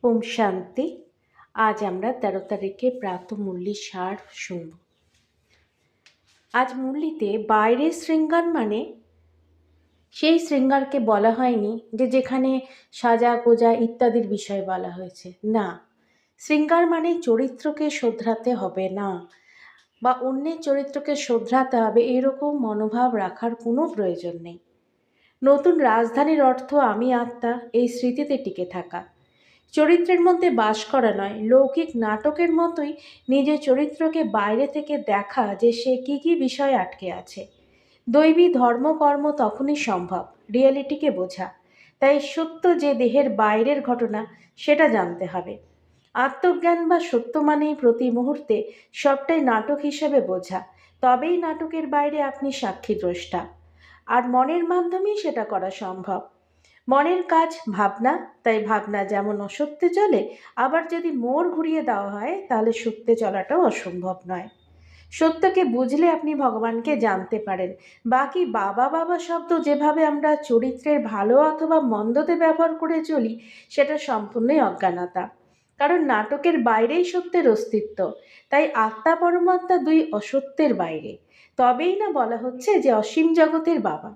ওম শান্তি। আজ আমরা ১৩ তারিখে প্রাত মুরলির সার শুনব। আজ মুরলিতে বাইরের শৃঙ্গার মানে সেই শৃঙ্গারকে বলা হয়নি যেখানে সাজা গোজা ইত্যাদির বিষয় বলা হয়েছে, না। শৃঙ্গার মানে চরিত্রকে শোধরাতে হবে না, বা অন্যের চরিত্রকে শোধরাতে হবে এরকম মনোভাব রাখার কোনো প্রয়োজন নেই। নতুন রাজধানীর অর্থ আমি আত্মা, এই স্মৃতিতে টিকে থাকা, চরিত্রের মধ্যে বাস করা নয়। লৌকিক নাটকের মতোই নিজের চরিত্রকে বাইরে থেকে দেখা যে সে কী কী বিষয়ে আটকে আছে। দৈবী ধর্মকর্ম তখনই সম্ভব রিয়েলিটিকে বোঝা। তাই সত্য যে দেহের বাইরের ঘটনা সেটা জানতে হবে। আত্মজ্ঞান বা সত্য মানেই প্রতি মুহূর্তে সবটাই নাটক হিসেবে বোঝা, তবেই নাটকের বাইরে আপনি সাক্ষী দ্রষ্টা। আর মনের মাধ্যমেই সেটা করা সম্ভব। মনের কাজ ভাবনা, তাই ভাবনা যেমন অসত্যে চলে, আবার যদি মোড় ঘুরিয়ে দেওয়া হয় তাহলে সত্যে চলাটাও অসম্ভব নয়। সত্যকে বুঝলে আপনি ভগবানকে জানতে পারেন। বাকি বাবা বাবা শব্দ যেভাবে আমরা চরিত্রের ভালো অথবা মন্দতে ব্যবহার করে চলি, সেটা সম্পূর্ণই অজ্ঞানতা। কারণ নাটকের বাইরেই সত্যের অস্তিত্ব। তাই আত্মা পরমাত্মা দুই অসত্যের বাইরে। তবেই না বলা হচ্ছে যে অসীম জগতের বাবা।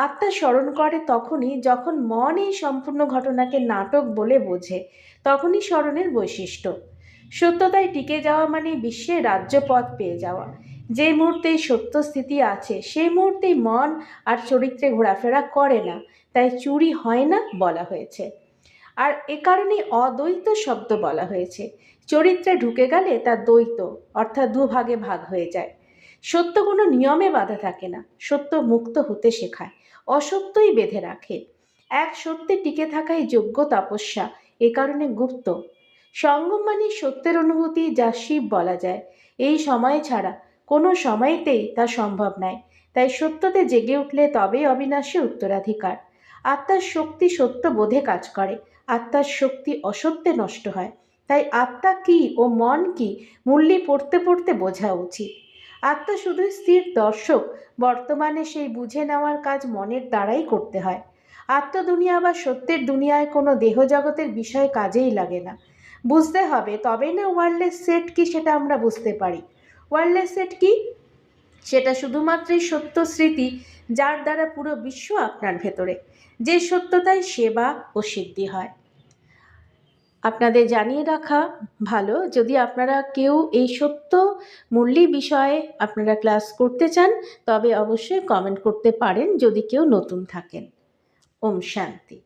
আত্মা স্মরণ করে তখনই যখন মন এই সম্পূর্ণ ঘটনাকে নাটক বলে বোঝে, তখনই স্মরণের বৈশিষ্ট্য। সত্যতায় টিকে যাওয়া মানে বিশ্বের রাজ্যপথ পেয়ে যাওয়া। যে মুহূর্তে সত্য স্থিতি আছে সেই মুহূর্তেই মন আর চরিত্রে ঘোরাফেরা করে না, তাই চুরি হয় না বলা হয়েছে। আর এ কারণেই অদ্বৈত শব্দ বলা হয়েছে। চরিত্রে ঢুকে গেলে তা দ্বৈত, অর্থাৎ দুভাগে ভাগ হয়ে যায়। সত্য কোনো নিয়মে বাধা থাকে না, সত্য মুক্ত হতে শেখায়, অসত্যই বেঁধে রাখে। এক সত্যে টিকে থাকাই যোগ্য তপস্যা, এ কারণে গুপ্ত। সঙ্গম মানে সত্যের অনুভূতি, যা শিব বলা যায়। এই সময় ছাড়া কোনো সময়তেই তা সম্ভব নয়। তাই সত্যতে জেগে উঠলে তবেই অবিনাশী উত্তরাধিকার। আত্মার শক্তি সত্য বোধে কাজ করে, আত্মার শক্তি অসত্যে নষ্ট হয়। তাই আত্মা কি ও মন কি মুরলি পড়তে পড়তে বোঝা উচিত। আত্মা শুধু স্থির দর্শক, বর্তমানে সেই বুঝে নেওয়ার কাজ মনের দ্বারাই করতে হয়। আত্মদুনিয়া বা সত্যের দুনিয়ায় কোনো দেহজগতের বিষয় কাজেই লাগে না। বুঝতে হবে, তবেই না ওয়ারলেস সেট কি সেটা আমরা বুঝতে পারি। ওয়ারলেস সেট কি? সেটা শুধুমাত্রই সত্য স্মৃতি, যার দ্বারা পুরো বিশ্ব আপনার ভেতরে। যে সত্যতায় সেবা ও সিদ্ধি হয়। আপনাদের জানিয়ে রাখা ভালো, যদি আপনারা কেউ এই সত্য মুরলি বিষয়ে আপনারা ক্লাস করতে চান তবে অবশ্যই কমেন্ট করতে পারেন, যদি কেউ নতুন থাকেন। ওম শান্তি।